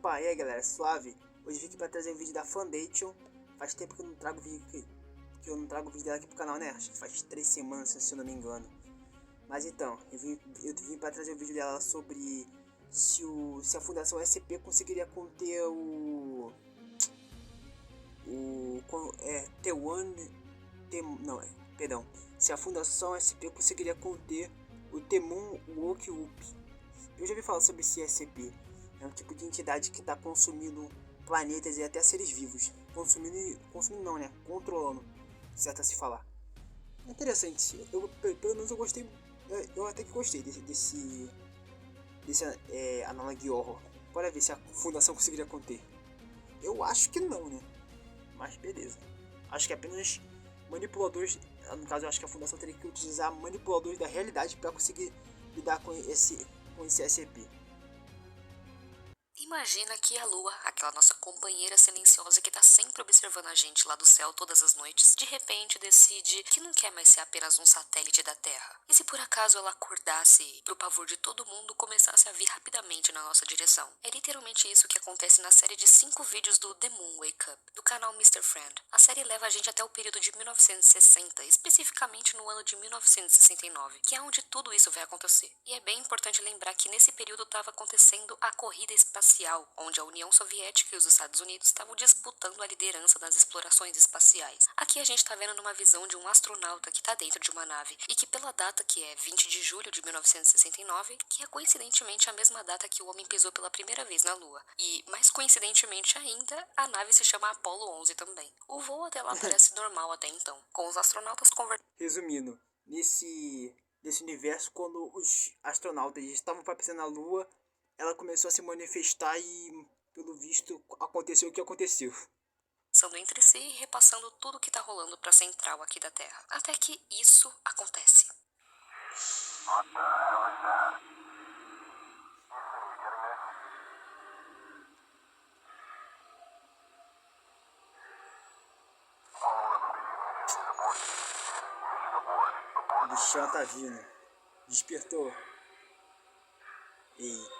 Opa, e aí galera, suave? Hoje vim aqui pra trazer um vídeo da Foundation. Faz tempo que eu não trago vídeo dela aqui pro canal, né? Acho que faz 3 semanas, se eu não me engano. Mas então, eu vim pra trazer o vídeo dela sobre se a Fundação SCP conseguiria conter se a Fundação SCP conseguiria conter o Temum Wokup. Eu já ouvi falar sobre esse SCP. É um tipo de entidade que está consumindo planetas e até seres vivos. Consumindo não, né? Controlando, certo a se falar. É interessante. Pelo menos eu gostei. Eu até que gostei desse Analog Horror. Bora ver se a Fundação conseguiria conter. Eu acho que não, né? Mas beleza. Acho que apenas manipuladores. No caso, eu acho que a Fundação teria que utilizar manipuladores da realidade para conseguir lidar com esse SCP. Imagina que a Lua, aquela nossa companheira silenciosa que tá sempre observando a gente lá do céu todas as noites, de repente decide que não quer mais ser apenas um satélite da Terra. E se por acaso ela acordasse e, pro pavor de todo mundo, começasse a vir rapidamente na nossa direção? É literalmente isso que acontece na série de 5 vídeos do The Moon Wake Up, do canal Mr. Friend. A série leva a gente até o período de 1960, especificamente no ano de 1969, que é onde tudo isso vai acontecer. E é bem importante lembrar que nesse período estava acontecendo a corrida espacial, onde a União Soviética e os Estados Unidos estavam disputando a liderança das explorações espaciais. Aqui a gente está vendo numa visão de um astronauta que está dentro de uma nave e que pela data que é 20 de julho de 1969, que é coincidentemente a mesma data que o homem pisou pela primeira vez na Lua. E, mais coincidentemente ainda, a nave se chama Apollo 11 também. O voo até lá parece normal até então, com os astronautas conversando. Resumindo, nesse universo, quando os astronautas estavam para pisar na Lua, ela começou a se manifestar e, pelo visto, aconteceu o que aconteceu. Conversando entre si e repassando tudo que tá rolando pra central aqui da Terra. Até que isso acontece. What the hell is that? O bichão tá vindo. Despertou. Eita.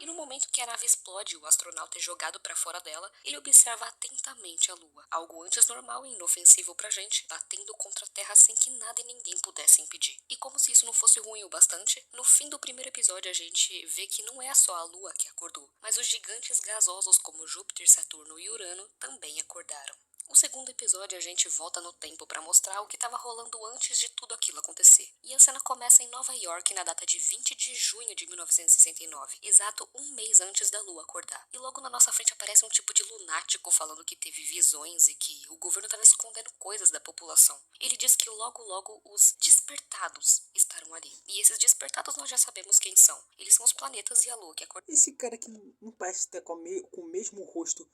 E no momento que a nave explode e o astronauta é jogado pra fora dela, ele observa atentamente a Lua, algo antes normal e inofensivo pra gente, batendo contra a Terra sem que nada e ninguém pudesse impedir. E como se isso não fosse ruim o bastante, no fim do primeiro episódio a gente vê que não é só a Lua que acordou, mas os gigantes gasosos como Júpiter, Saturno e Urano também acordaram. No segundo episódio a gente volta no tempo para mostrar o que estava rolando antes de tudo aquilo acontecer. E a cena começa em Nova York na data de 20 de junho de 1969, exato um mês antes da Lua acordar. E logo na nossa frente aparece um tipo de lunático falando que teve visões e que o governo estava escondendo coisas da população. Ele diz que logo os despertados estarão ali. E esses despertados nós já sabemos quem são. Eles são os planetas e a Lua que acordaram. Esse cara que não parece estar com o mesmo rosto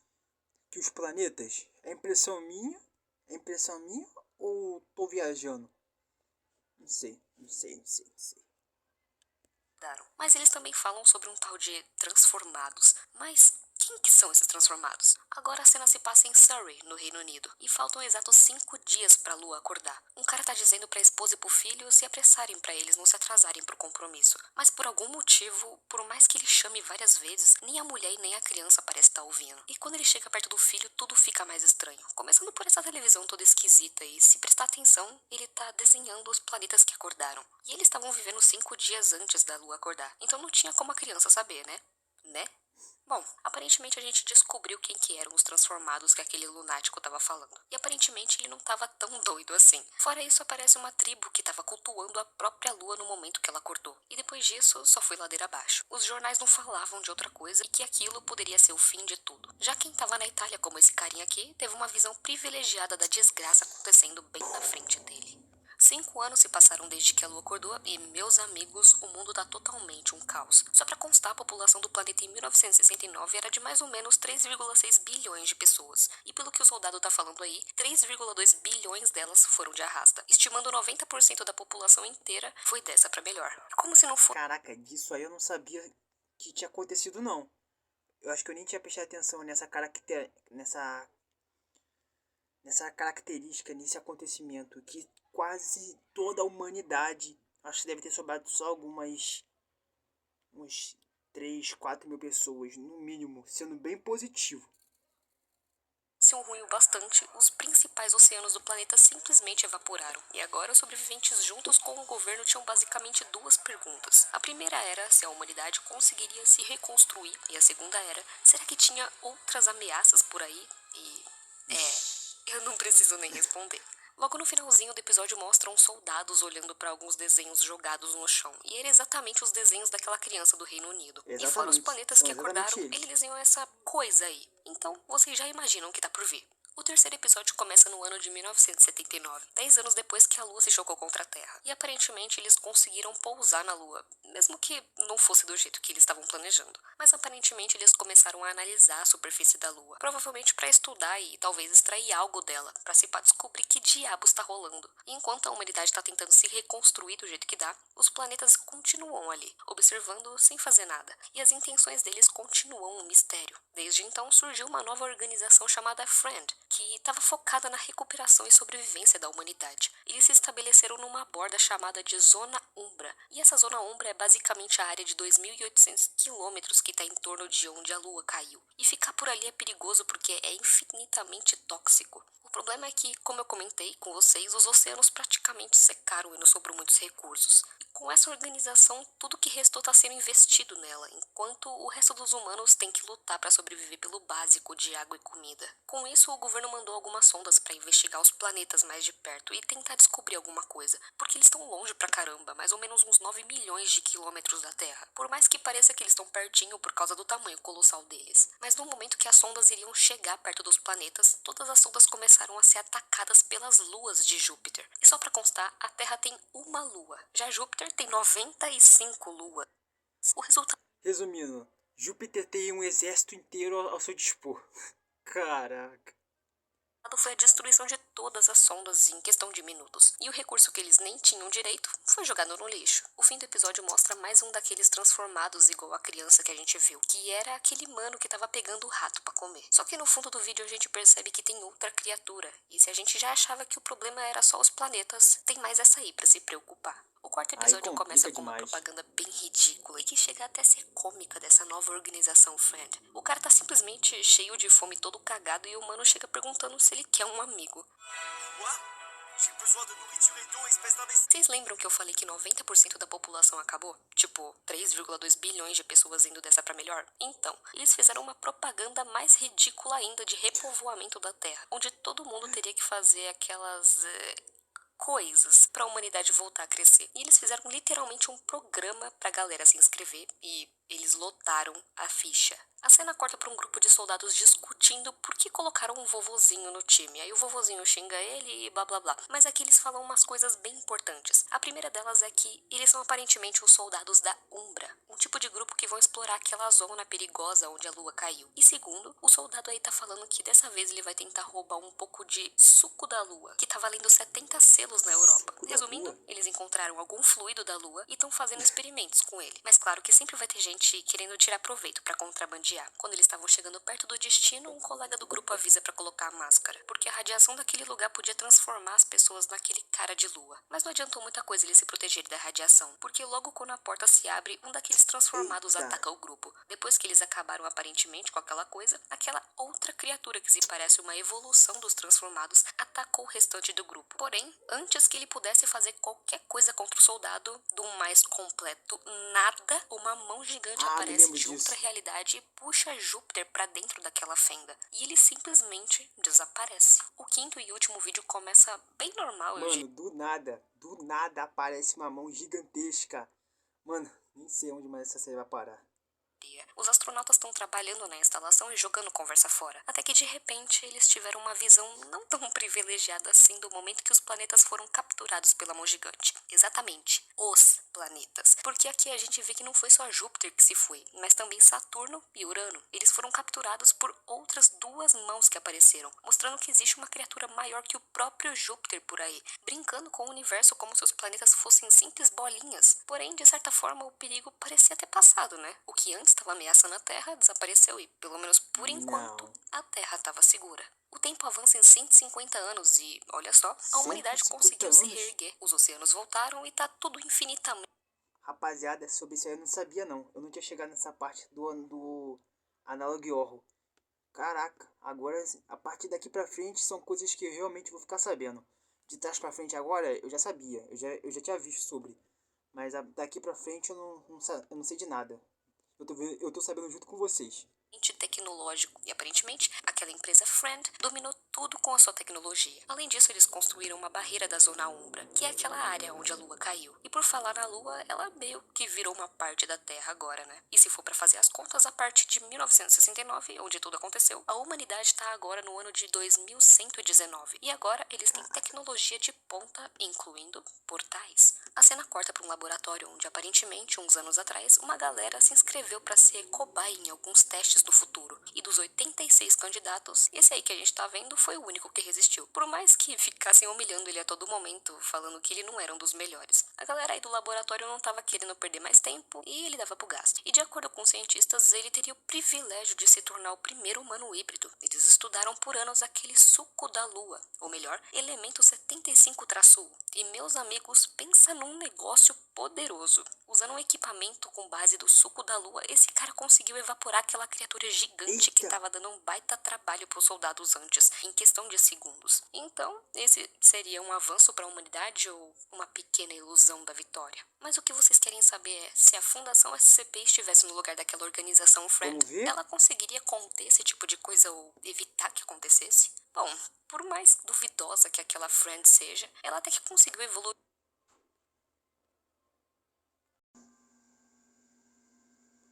que os planetas? É impressão minha? É impressão minha ou tô viajando? Não sei. Mas eles também falam sobre um tal de transformados. Mas quem que são esses transformados? Agora a cena se passa em Surrey, no Reino Unido, e faltam exatos 5 dias pra Lua acordar. Um cara tá dizendo pra esposa e pro filho se apressarem pra eles não se atrasarem pro compromisso. Mas por algum motivo, por mais que ele chame várias vezes, nem a mulher e nem a criança parece estar ouvindo. E quando ele chega perto do filho, tudo fica mais estranho. Começando por essa televisão toda esquisita, e se prestar atenção, ele tá desenhando os planetas que acordaram. E eles estavam vivendo 5 dias antes da Lua acordar. Então não tinha como a criança saber, né? Bom, aparentemente a gente descobriu quem que eram os transformados que aquele lunático estava falando. E aparentemente ele não estava tão doido assim. Fora isso, aparece uma tribo que estava cultuando a própria Lua no momento que ela acordou. E depois disso, só foi ladeira abaixo. Os jornais não falavam de outra coisa e que aquilo poderia ser o fim de tudo. Já quem estava na Itália, como esse carinha aqui, teve uma visão privilegiada da desgraça acontecendo bem na frente dele. 5 anos se passaram desde que a Lua acordou e, meus amigos, o mundo tá totalmente um caos. Só pra constar, a população do planeta em 1969 era de mais ou menos 3,6 bilhões de pessoas. E pelo que o soldado tá falando aí, 3,2 bilhões delas foram de arrasta. Estimando 90% da população inteira foi dessa pra melhor. Como se não fosse... Caraca, disso aí eu não sabia que tinha acontecido não. Eu acho que eu nem tinha prestado atenção nessa nessa característica, nesse acontecimento, que quase toda a humanidade, acho que deve ter sobrado só uns 3, 4 mil pessoas, no mínimo, sendo bem positivo. Se ruiu bastante, os principais oceanos do planeta simplesmente evaporaram. E agora os sobreviventes juntos com o governo tinham basicamente duas perguntas. A primeira era se a humanidade conseguiria se reconstruir. E a segunda era, será que tinha outras ameaças por aí? Eu não preciso nem responder. Logo no finalzinho do episódio mostram soldados olhando para alguns desenhos jogados no chão. E eram exatamente os desenhos daquela criança do Reino Unido. E fora os planetas que acordaram, eles desenham essa coisa aí. Então, vocês já imaginam o que tá por vir. O terceiro episódio começa no ano de 1979, 10 anos depois que a Lua se chocou contra a Terra. E aparentemente eles conseguiram pousar na Lua, mesmo que não fosse do jeito que eles estavam planejando. Mas aparentemente eles começaram a analisar a superfície da Lua, provavelmente para estudar e talvez extrair algo dela, para se pá descobrir que diabos está rolando. E enquanto a humanidade está tentando se reconstruir do jeito que dá, os planetas continuam ali, observando sem fazer nada. E as intenções deles continuam um mistério. Desde então surgiu uma nova organização chamada Friend, que estava focada na recuperação e sobrevivência da humanidade. Eles se estabeleceram numa borda chamada de Zona Umbra, e essa Zona Umbra é basicamente a área de 2.800 quilômetros que está em torno de onde a Lua caiu. E ficar por ali é perigoso porque é infinitamente tóxico. O problema é que, como eu comentei com vocês, os oceanos praticamente secaram e não sobrou muitos recursos. E com essa organização, tudo que restou está sendo investido nela, enquanto o resto dos humanos tem que lutar para sobreviver pelo básico de água e comida. Com isso, o governo mandou algumas sondas para investigar os planetas mais de perto e tentar descobrir alguma coisa, porque eles estão longe pra caramba, mais ou menos uns 9 milhões de quilômetros da Terra. Por mais que pareça que eles estão pertinho por causa do tamanho colossal deles. Mas no momento que as sondas iriam chegar perto dos planetas, todas as sondas começaram a ser atacadas pelas luas de Júpiter. E só pra constar, a Terra tem uma lua, já Júpiter tem 95 luas. O resultado... Resumindo, Júpiter tem um exército inteiro ao seu dispor. Caraca. Foi a destruição de todas as sondas em questão de minutos. E o recurso que eles nem tinham direito foi jogado no lixo. O fim do episódio mostra mais um daqueles transformados igual a criança que a gente viu, que era aquele mano que tava pegando o rato pra comer. Só que no fundo do vídeo a gente percebe que tem outra criatura. E se a gente já achava que o problema era só os planetas, tem mais essa aí pra se preocupar. O quarto episódio começa com uma propaganda bem ridícula e que chega até a ser cômica dessa nova organização Friend. O cara tá simplesmente cheio de fome, todo cagado, e o mano chega perguntando se ele quer um amigo. Vocês lembram que eu falei que 90% da população acabou? Tipo, 3,2 bilhões de pessoas indo dessa pra melhor? Então, eles fizeram uma propaganda mais ridícula ainda de repovoamento da Terra, onde todo mundo teria que fazer aquelas... coisas para a humanidade voltar a crescer. E eles fizeram literalmente um programa pra galera se inscrever e eles lotaram a ficha. A cena corta para um grupo de soldados discutindo por que colocaram um vovozinho no time. Aí o vovozinho xinga ele e blá blá blá. Mas aqui eles falam umas coisas bem importantes. A primeira delas é que eles são aparentemente os soldados da Umbra, um tipo de grupo que vão explorar aquela zona perigosa onde a lua caiu. E segundo, o soldado aí tá falando que dessa vez ele vai tentar roubar um pouco de suco da lua, que tá valendo 70 selos na Europa. Resumindo, eles encontraram algum fluido da lua e estão fazendo experimentos com ele. Mas claro que sempre vai ter gente querendo tirar proveito para contrabandear. Quando eles estavam chegando perto do destino, um colega do grupo avisa para colocar a máscara, porque a radiação daquele lugar podia transformar as pessoas naquele cara de lua. Mas não adiantou muita coisa eles se protegerem da radiação, porque logo quando a porta se abre, um daqueles transformados ataca o grupo. Depois que eles acabaram aparentemente com aquela coisa, aquela outra criatura que se parece uma evolução dos transformados atacou o restante do grupo. Porém, antes que ele pudesse fazer qualquer coisa contra o soldado, do mais completo nada, uma mão gigante aparece de outra realidade e puxa Júpiter pra dentro daquela fenda. E ele simplesmente desaparece. O quinto e último vídeo começa bem normal. Mano, do nada aparece uma mão gigantesca. Mano, nem sei onde mais essa série vai parar. Os astronautas estão trabalhando na instalação e jogando conversa fora. Até que de repente eles tiveram uma visão não tão privilegiada assim do momento que os planetas foram capturados pela mão gigante. Exatamente, os planetas. Porque aqui a gente vê que não foi só Júpiter que se foi, mas também Saturno e Urano. Eles foram capturados por outras duas mãos que apareceram, mostrando que existe uma criatura maior que o próprio Júpiter por aí, brincando com o universo como se os planetas fossem simples bolinhas. Porém, de certa forma, o perigo parecia ter passado, né? O que antes estava ameaçando a Terra desapareceu e, pelo menos por enquanto, Não. a Terra estava segura. O tempo avança em 150 anos e, olha só, a humanidade 150 conseguiu se anos? reerguer. Os oceanos voltaram e tá tudo infinitamente. Rapaziada, sobre isso aí eu não sabia não. Eu não tinha chegado nessa parte do Analog Horror. Caraca, agora a partir daqui pra frente são coisas que eu realmente vou ficar sabendo. De trás pra frente agora eu já sabia, eu já tinha visto sobre. Mas daqui pra frente eu não sei de nada. Eu tô sabendo junto com vocês. Tecnológico e aparentemente aquela empresa Friend dominou tudo com a sua tecnologia. Além disso, eles construíram uma barreira da zona umbra, que é aquela área onde a Lua caiu. E por falar na Lua, ela meio que virou uma parte da Terra agora, né? E se for para fazer as contas, a partir de 1969, onde tudo aconteceu, a humanidade está agora no ano de 2119. E agora eles têm tecnologia de ponta, incluindo portais. A cena corta para um laboratório onde aparentemente, uns anos atrás, uma galera se inscreveu para ser cobaia em alguns testes do futuro. E dos 86 candidatos, esse aí que a gente tá vendo foi o único que resistiu. Por mais que ficassem humilhando ele a todo momento, falando que ele não era um dos melhores. A galera aí do laboratório não tava querendo perder mais tempo e ele dava pro gasto. E de acordo com os cientistas, ele teria o privilégio de se tornar o primeiro humano híbrido. Eles estudaram por anos aquele suco da Lua, ou melhor, elemento 75-1. E meus amigos, pensa num negócio poderoso. Usando um equipamento com base do suco da Lua, esse cara conseguiu evaporar aquela criatura gigante que Eita! estava dando um baita trabalho para os soldados antes, em questão de segundos. Então, esse seria um avanço para a humanidade ou uma pequena ilusão da vitória? Mas o que vocês querem saber é, se a Fundação SCP estivesse no lugar daquela organização Friend, Vamos ver? ela conseguiria conter esse tipo de coisa ou evitar que acontecesse? Bom, por mais duvidosa que aquela Friend seja, ela até que conseguiu evoluir.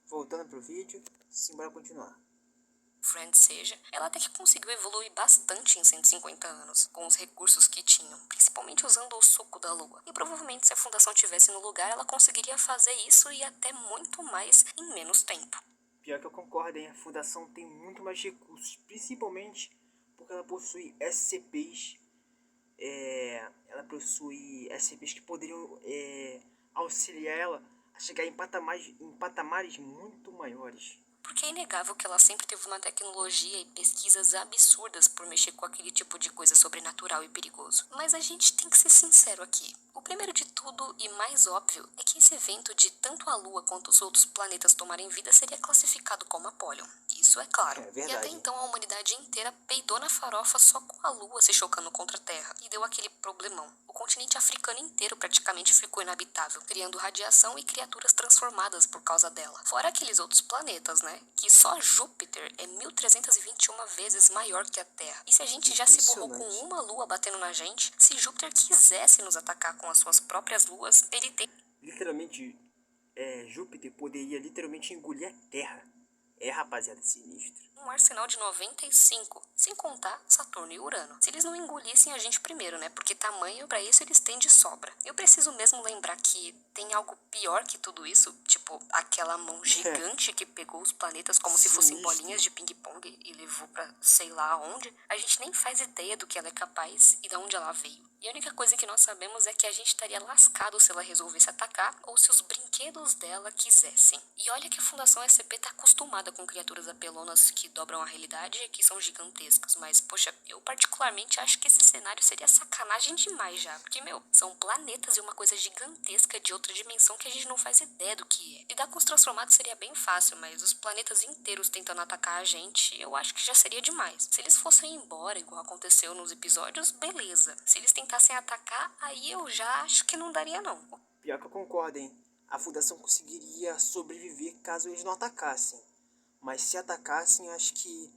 Voltando pro vídeo, simbora continuar. Friend seja, ela até que conseguiu evoluir bastante em 150 anos, com os recursos que tinham, principalmente usando o suco da Lua. E provavelmente se a Fundação tivesse no lugar, ela conseguiria fazer isso e até muito mais em menos tempo. Pior que eu concordo, hein? A Fundação tem muito mais recursos, principalmente porque ela possui SCPs. Ela possui SCPs que poderiam auxiliar ela a chegar em patamares muito maiores. Porque é inegável que ela sempre teve uma tecnologia e pesquisas absurdas por mexer com aquele tipo de coisa sobrenatural e perigoso. Mas a gente tem que ser sincero aqui. O primeiro de tudo e mais óbvio é que esse evento de tanto a Lua quanto os outros planetas tomarem vida seria classificado como Apollyon. Isso é claro. É verdade. E até então a humanidade inteira peidou na farofa só com a Lua se chocando contra a Terra e deu aquele problemão. O continente africano inteiro praticamente ficou inabitável, criando radiação e criaturas transformadas por causa dela. Fora aqueles outros planetas, né? Que só Júpiter é 1321 vezes maior que a Terra. E se a gente já se borrou com uma lua batendo na gente, se Júpiter quisesse nos atacar com as suas próprias luas, ele tem... Literalmente, Júpiter poderia literalmente engolir a Terra. Rapaziada, sinistro. um arsenal de 95, sem contar Saturno e Urano. Se eles não engolissem a gente primeiro, né? Porque tamanho pra isso eles têm de sobra. Eu preciso mesmo lembrar que tem algo pior que tudo isso, tipo aquela mão gigante que pegou os planetas como se fossem bolinhas de ping-pong e levou pra sei lá aonde. A gente nem faz ideia do que ela é capaz e de onde ela veio. E a única coisa que nós sabemos é que a gente estaria lascado se ela resolvesse atacar ou se os brinquedos dela quisessem. E olha que a Fundação SCP tá acostumada com criaturas apelonas que dobram a realidade e que são gigantescas. Mas, poxa, eu particularmente acho que esse cenário seria sacanagem demais já. Porque, são planetas e uma coisa gigantesca de outra dimensão que a gente não faz ideia do que é. Lidar com os transformados seria bem fácil, mas os planetas inteiros tentando atacar a gente, eu acho que já seria demais. Se eles fossem embora, igual aconteceu nos episódios, beleza. Se eles tentassem atacar, aí eu já acho que não daria não. Pior que eu concordo, hein? A Fundação conseguiria sobreviver caso eles não atacassem. Mas se atacassem, acho que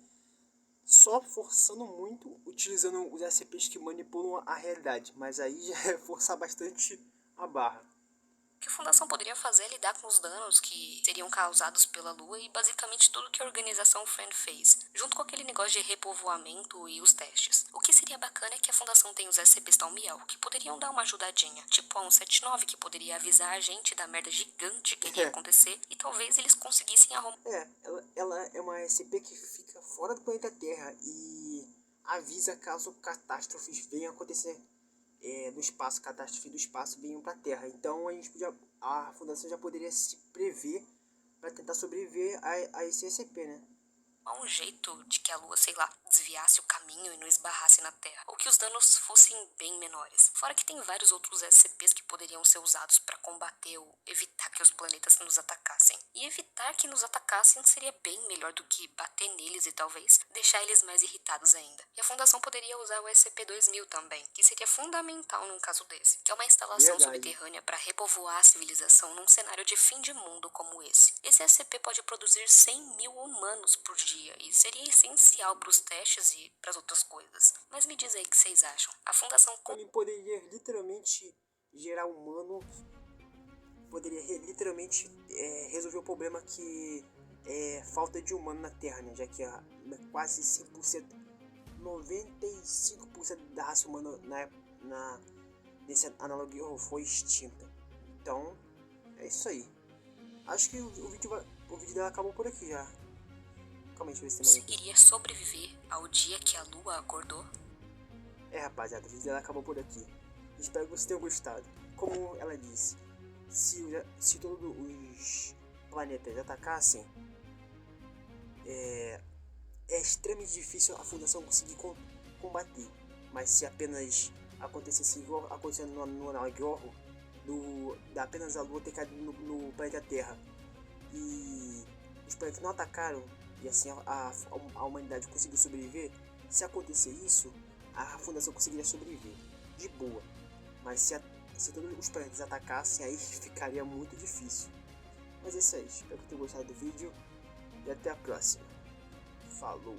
só forçando muito, utilizando os SCPs que manipulam a realidade. Mas aí já é forçar bastante a barra. O que a Fundação poderia fazer é lidar com os danos que seriam causados pela Lua e basicamente tudo que a organização Friend fez, junto com aquele negócio de repovoamento e os testes. O que seria bacana é que a Fundação tem os SCPs Talmiel, que poderiam dar uma ajudadinha, tipo a 179, que poderia avisar a gente da merda gigante que iria acontecer e talvez eles conseguissem arrumar. Ela é uma SCP que fica fora do planeta Terra e avisa caso catástrofes venham acontecer no espaço, catástrofe do espaço venham para a Terra. Então a Fundação já poderia se prever para tentar sobreviver a esse SCP, né? Há um jeito de que a Lua, sei lá, desviasse o caminho e não esbarrasse na Terra, ou que os danos fossem bem menores. Fora que tem vários outros SCPs que poderiam ser usados para combater ou evitar que os planetas nos atacassem. E evitar que nos atacassem seria bem melhor do que bater neles e talvez deixar eles mais irritados ainda. E a Fundação poderia usar o SCP-2000 também, que seria fundamental num caso desse, que é uma instalação subterrânea para repovoar a civilização num cenário de fim de mundo como esse. Esse SCP pode produzir 100 mil humanos por dia e seria essencial para os testes e para as outras coisas. Mas me diz aí o que vocês acham. A Fundação... Ele poderia literalmente gerar humano, poderia literalmente resolver o problema que é falta de humano na Terra, né? Já que quase 5%, 95% da raça humana nesse analogia foi extinta. Então, é isso aí. Acho que o vídeo dela acabou por aqui já. Calma aí, deixa eu ver se tem mais aqui. Conseguiria sobreviver ao dia que a Lua acordou? Rapaziada, o vídeo dela acabou por aqui. Espero que vocês tenham gostado. Como ela disse, se todos os planetas atacassem, é extremamente difícil a Fundação conseguir combater. Mas se apenas acontecesse igual acontecendo no Anagorro, da apenas a Lua ter caído no planeta Terra e os planetas não atacaram, e assim a humanidade conseguiu sobreviver, se acontecer isso, a Fundação conseguiria sobreviver de boa. Mas se todos os planetas atacassem, aí ficaria muito difícil. Mas é isso aí, espero que tenham gostado do vídeo e até a próxima. Falou!